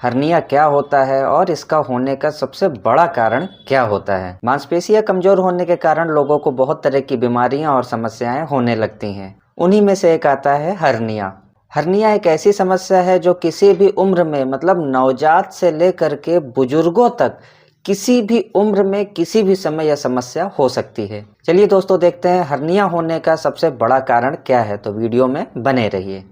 Hernia क्या होता है और इसका होने का सबसे बड़ा कारण क्या होता है। मांसपेशियां कमजोर होने के कारण लोगों को बहुत तरह की बीमारियां और समस्याएं होने लगती हैं। उन्हीं में से एक आता है हर्निया। हर्निया एक ऐसी समस्या है जो किसी भी उम्र में मतलब नवजात से लेकर के बुजुर्गों तक किसी भी उम्र में किसी भी समय यह समस्या हो सकती है। चलिए दोस्तों देखते हैं हर्निया होने का सबसे बड़ा कारण क्या है, तो वीडियो में बने रहिए।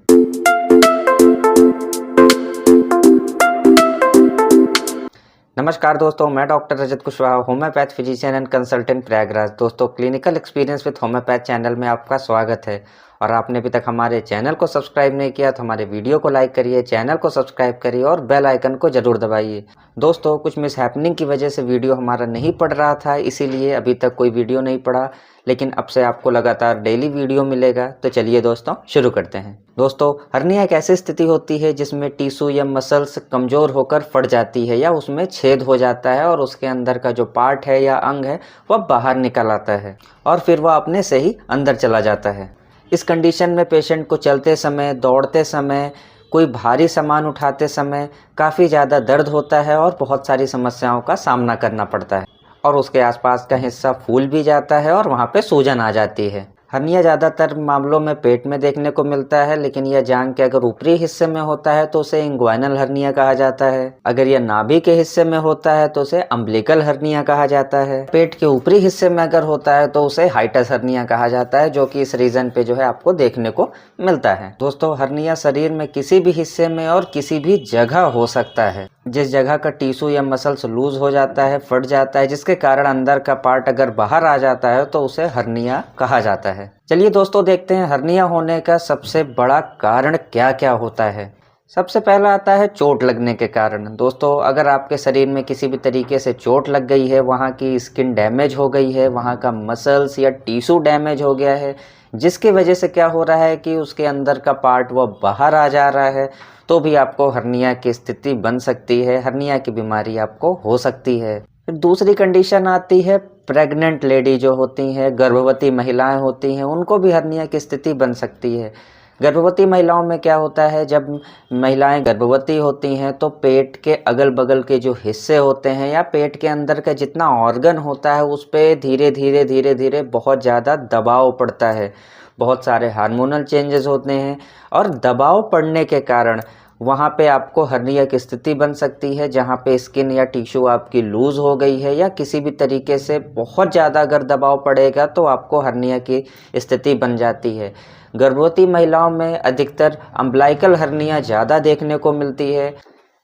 नमस्कार दोस्तों, मैं doctor Rajat Kushwaha, homeopath physician and consultant Prayagraj. दोस्तों clinical experience with homeopath channel में आपका स्वागत है। और आपने अभी तक हमारे चैनल को सब्सक्राइब नहीं किया तो हमारे वीडियो को लाइक करिए, चैनल को सब्सक्राइब करिए और बेल आइकन को जरूर दबाइए। दोस्तों कुछ मिस हैपनिंग की वजह से वीडियो हमारा नहीं पड़ रहा था, इसीलिए अभी तक कोई वीडियो नहीं पड़ा, लेकिन अब से आपको लगातार डेली वीडियो मिलेगा। तो चलिए दोस्तों शुरू करते हैं। दोस्तों हर्निया एक ऐसी स्थिति होती है जिसमें टिश्यू या मसल्स कमज़ोर होकर फट जाती है या उसमें छेद हो जाता है और उसके अंदर का जो पार्ट है या अंग है वह बाहर निकल आता है और फिर वह अपने से ही अंदर चला जाता है। इस कंडीशन में पेशेंट को चलते समय, दौड़ते समय, कोई भारी सामान उठाते समय काफ़ी ज़्यादा दर्द होता है और बहुत सारी समस्याओं का सामना करना पड़ता है और उसके आसपास का हिस्सा फूल भी जाता है और वहाँ पे सूजन आ जाती है। हर्निया ज़्यादातर मामलों में पेट में देखने को मिलता है, लेकिन यह जांघ के अगर ऊपरी हिस्से में होता है तो उसे इंग्वाइनल हर्निया कहा जाता है। अगर यह नाभि के हिस्से में होता है तो उसे अम्बिलिकल हर्निया कहा जाता है। पेट के ऊपरी हिस्से में अगर होता है तो उसे हाइटस हर्निया कहा जाता है, जो कि इस रीजन पे जो है आपको देखने को मिलता है। दोस्तों हर्निया शरीर में किसी भी हिस्से में और किसी भी जगह हो सकता है। जिस जगह का टिश्यू या मसल्स लूज हो जाता है, फट जाता है, जिसके कारण अंदर का पार्ट अगर बाहर आ जाता है तो उसे हर्निया कहा जाता है। चलिए दोस्तों देखते हैं हर्निया होने का सबसे बड़ा कारण क्या क्या होता है। सबसे पहला आता है चोट लगने के कारण। दोस्तों अगर आपके शरीर में किसी भी तरीके से चोट लग गई है, वहाँ की स्किन डैमेज हो गई है, वहाँ का मसल्स या टिश्यू डैमेज हो गया है, जिसकी वजह से क्या हो रहा है कि उसके अंदर का पार्ट वह बाहर आ जा रहा है, तो भी आपको हर्निया की स्थिति बन सकती है, हर्निया की बीमारी आपको हो सकती है। फिर दूसरी कंडीशन आती है प्रेग्नेंट लेडी जो होती हैं, गर्भवती महिलाएं होती हैं, उनको भी हर्निया की स्थिति बन सकती है। गर्भवती महिलाओं में क्या होता है, जब महिलाएं गर्भवती होती हैं तो पेट के अगल बगल के जो हिस्से होते हैं या पेट के अंदर का जितना ऑर्गन होता है उस पर धीरे धीरे बहुत ज़्यादा दबाव पड़ता है। बहुत सारे हार्मोनल चेंजेस होते हैं और दबाव पड़ने के कारण वहाँ पे आपको हर्निया की स्थिति बन सकती है, जहाँ पे स्किन या टिश्यू आपकी लूज हो गई है या किसी भी तरीके से बहुत ज़्यादा अगर दबाव पड़ेगा तो आपको हर्निया की स्थिति बन जाती है। गर्भवती महिलाओं में अधिकतर अम्बिलिकल हर्निया ज़्यादा देखने को मिलती है।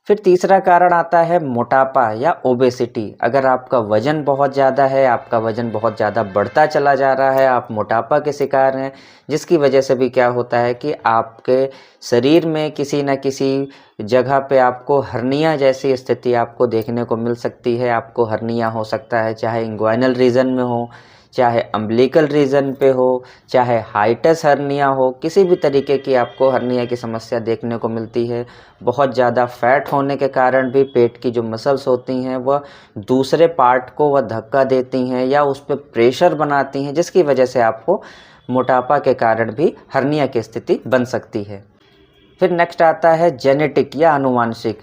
फिर तीसरा कारण आता है मोटापा या ओबेसिटी। अगर आपका वज़न बहुत ज़्यादा है, आपका वज़न बहुत ज़्यादा बढ़ता चला जा रहा है, आप मोटापा के शिकार हैं, जिसकी वजह से भी क्या होता है कि आपके शरीर में किसी न किसी जगह पे आपको हर्निया जैसी स्थिति आपको देखने को मिल सकती है। आपको हर्निया हो सकता है चाहे इंग्वाइनल रीजन में हो, चाहे अम्बिलिकल रीजन पे हो, चाहे हाइटस हर्निया हो, किसी भी तरीके की आपको हर्निया की समस्या देखने को मिलती है। बहुत ज़्यादा फैट होने के कारण भी पेट की जो मसल्स होती हैं वह दूसरे पार्ट को वह धक्का देती हैं या उस पर प्रेशर बनाती हैं, जिसकी वजह से आपको मोटापा के कारण भी हर्निया की स्थिति बन सकती है। फिर नेक्स्ट आता है जेनेटिक या आनुवांशिक।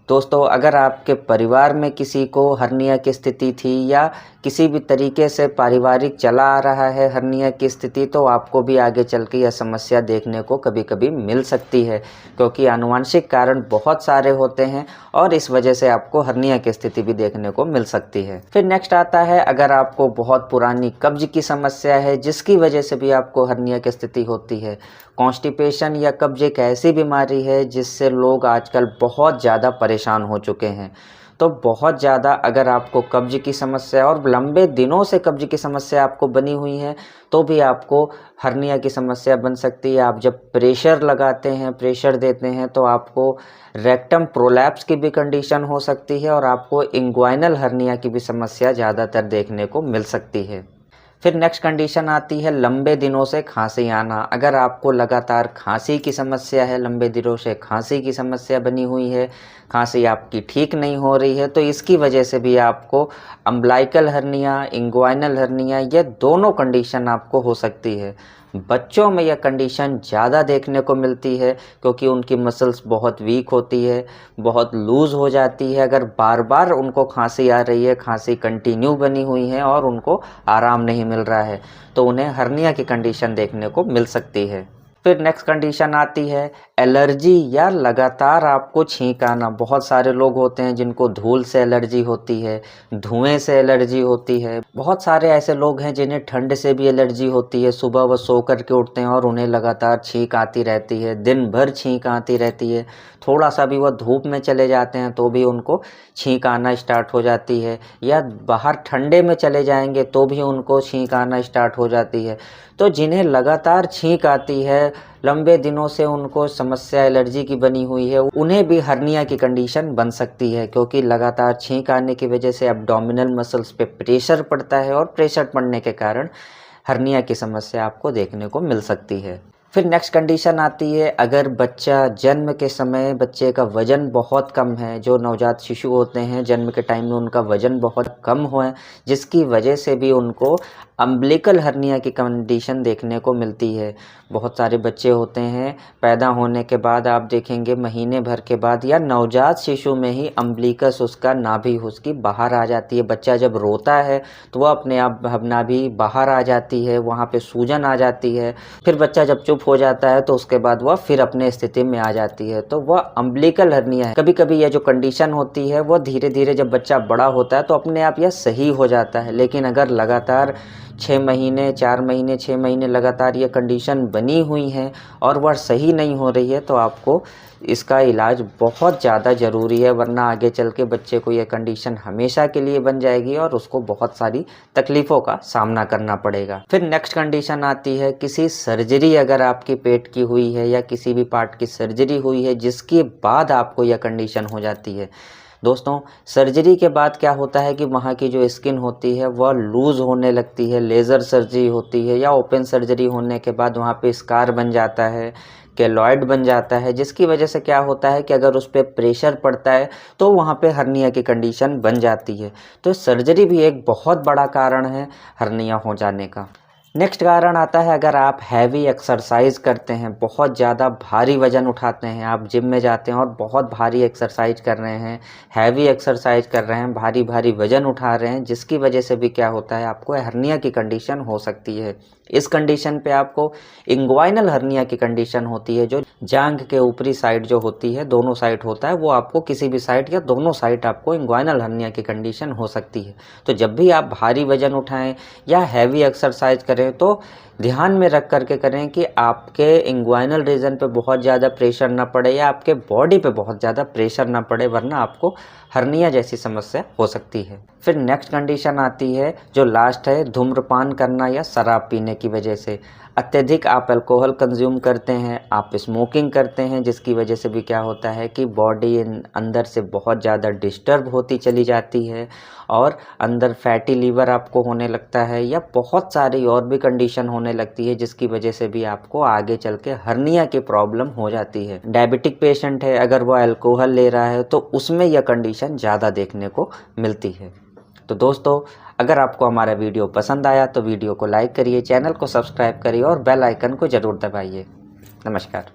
दोस्तों अगर आपके परिवार में किसी को हर्निया की स्थिति थी या किसी भी तरीके से पारिवारिक चला आ रहा है हर्निया की स्थिति, तो आपको भी आगे चल के यह समस्या देखने को कभी कभी मिल सकती है, क्योंकि आनुवंशिक कारण बहुत सारे होते हैं और इस वजह से आपको हर्निया की स्थिति भी देखने को मिल सकती है। फिर नेक्स्ट आता है अगर आपको बहुत पुरानी कब्ज की समस्या है जिसकी वजह से भी आपको हर्निया की स्थिति होती है। कॉन्स्टिपेशन या कब्ज एक ऐसी बीमारी है जिससे लोग आजकल बहुत ज़्यादा परेशान हो चुके हैं। तो बहुत ज़्यादा अगर आपको कब्ज की समस्या और लंबे दिनों से कब्ज की समस्या आपको बनी हुई है तो भी आपको हर्निया की समस्या बन सकती है। आप जब प्रेशर लगाते हैं, प्रेशर देते हैं, तो आपको रेक्टम प्रोलैप्स की भी कंडीशन हो सकती है और आपको इंग्वाइनल हर्निया की भी समस्या ज़्यादातर देखने को मिल सकती है। फिर नेक्स्ट कंडीशन आती है लंबे दिनों से खांसी आना। अगर आपको लगातार खांसी की समस्या है, लंबे दिनों से खांसी की समस्या बनी हुई है, खांसी आपकी ठीक नहीं हो रही है, तो इसकी वजह से भी आपको अम्बिलिकल हर्निया, इंग्वाइनल हर्निया, ये दोनों कंडीशन आपको हो सकती है। बच्चों में यह कंडीशन ज़्यादा देखने को मिलती है क्योंकि उनकी मसल्स बहुत वीक होती है, बहुत लूज़ हो जाती है। अगर बार बार उनको खांसी आ रही है, खांसी कंटिन्यू बनी हुई है और उनको आराम नहीं मिल रहा है, तो उन्हें हर्निया की कंडीशन देखने को मिल सकती है। फिर नेक्स्ट कंडीशन आती है एलर्जी या लगातार आपको छींक आना। बहुत सारे लोग होते हैं जिनको धूल से एलर्जी होती है, धुएं से एलर्जी होती है। बहुत सारे ऐसे लोग हैं जिन्हें ठंड से भी एलर्जी होती है। सुबह वो सो कर के उठते हैं और उन्हें लगातार छींक आती रहती है, दिन भर छींक आती रहती है। थोड़ा सा भी वह धूप में चले जाते हैं तो भी उनको छींक आना स्टार्ट हो जाती है, या बाहर ठंडे में चले जाएंगे तो भी उनको छींक आना स्टार्ट हो जाती है। तो जिन्हें लगातार छींक आती है, लंबे दिनों से उनको समस्या एलर्जी की बनी हुई है, उन्हें भी हर्निया की कंडीशन बन सकती है क्योंकि लगातार छींक आने की वजह से एब्डोमिनल मसल्स पे प्रेशर पड़ता है और प्रेशर पड़ने के कारण हर्निया की समस्या आपको देखने को मिल सकती है। फिर नेक्स्ट कंडीशन आती है अगर बच्चा जन्म के समय बच्चे का वज़न बहुत कम है। जो नवजात शिशु होते हैं जन्म के टाइम में उनका वज़न बहुत कम हो है, जिसकी वजह से भी उनको अम्बिलिकल हर्निया की कंडीशन देखने को मिलती है। बहुत सारे बच्चे होते हैं पैदा होने के बाद आप देखेंगे महीने भर के बाद या नवजात शिशु में ही अम्बिलिकस उसका नाभि उसकी बाहर आ जाती है। बच्चा जब रोता है तो वह अपने आप नाभि बाहर आ जाती है, वहाँ पे सूजन आ जाती है। फिर बच्चा जब चुप हो जाता है तो उसके बाद वह फिर अपने स्थिति में आ जाती है, तो वह अम्बिलिकल हर्निया है। कभी कभी यह जो कंडीशन होती है वह धीरे धीरे जब बच्चा बड़ा होता है तो अपने आप यह सही हो जाता है, लेकिन अगर लगातार 6 महीने 4 महीने 6 महीने लगातार ये कंडीशन बनी हुई है और वह सही नहीं हो रही है तो आपको इसका इलाज बहुत ज़्यादा ज़रूरी है, वरना आगे चल के बच्चे को ये कंडीशन हमेशा के लिए बन जाएगी और उसको बहुत सारी तकलीफ़ों का सामना करना पड़ेगा। फिर नेक्स्ट कंडीशन आती है किसी सर्जरी अगर आपकी पेट की हुई है या किसी भी पार्ट की सर्जरी हुई है जिसके बाद आपको यह कंडीशन हो जाती है। दोस्तों, सर्जरी के बाद क्या होता है कि वहाँ की जो स्किन होती है वह लूज़ होने लगती है। लेज़र सर्जरी होती है या ओपन सर्जरी होने के बाद वहाँ पे स्कार बन जाता है, केलॉइड बन जाता है, जिसकी वजह से क्या होता है कि अगर उस पर प्रेशर पड़ता है तो वहाँ पे हर्निया की कंडीशन बन जाती है। तो सर्जरी भी एक बहुत बड़ा कारण है हर्निया हो जाने का। नेक्स्ट कारण आता है अगर आप हैवी एक्सरसाइज करते हैं, बहुत ज़्यादा भारी वज़न उठाते हैं, आप जिम में जाते हैं और बहुत भारी एक्सरसाइज कर रहे हैं, हैवी एक्सरसाइज कर रहे हैं, भारी भारी वज़न उठा रहे हैं, जिसकी वजह से भी क्या होता है आपको हर्निया की कंडीशन हो सकती है। इस कंडीशन पे आपको इंग्वाइनल हर्निया की कंडीशन होती है। जो जांघ के ऊपरी साइड जो होती है, दोनों साइड होता है, वो आपको किसी भी साइड या दोनों साइड आपको इंग्वाइनल हर्निया की कंडीशन हो सकती है। तो जब भी आप भारी वज़न उठाएं या हैवी एक्सरसाइज करें तो ध्यान में रख करके करें कि आपके इंग्वाइनल रीजन पे बहुत ज़्यादा प्रेशर ना पड़े या आपके बॉडी पे बहुत ज़्यादा प्रेशर ना पड़े, वरना आपको हर्निया जैसी समस्या हो सकती है। फिर नेक्स्ट कंडीशन आती है जो लास्ट है, धूम्रपान करना या शराब पीने की वजह से। अत्यधिक आप अल्कोहल कंज्यूम करते हैं, आप स्मोकिंग करते हैं, जिसकी वजह से भी क्या होता है कि बॉडी अंदर से बहुत ज़्यादा डिस्टर्ब होती चली जाती है और अंदर फैटी लीवर आपको होने लगता है या बहुत सारी और भी कंडीशन होने लगती है, जिसकी वजह से भी आपको आगे चल के हर्निया की प्रॉब्लम हो जाती है। डायबिटिक पेशेंट है, अगर वो अल्कोहल ले रहा है तो उसमें यह कंडीशन ज़्यादा देखने को मिलती है। तो दोस्तों, अगर आपको हमारा वीडियो पसंद आया तो वीडियो को लाइक करिए, चैनल को सब्सक्राइब करिए और बेल आइकन को ज़रूर दबाइए। नमस्कार।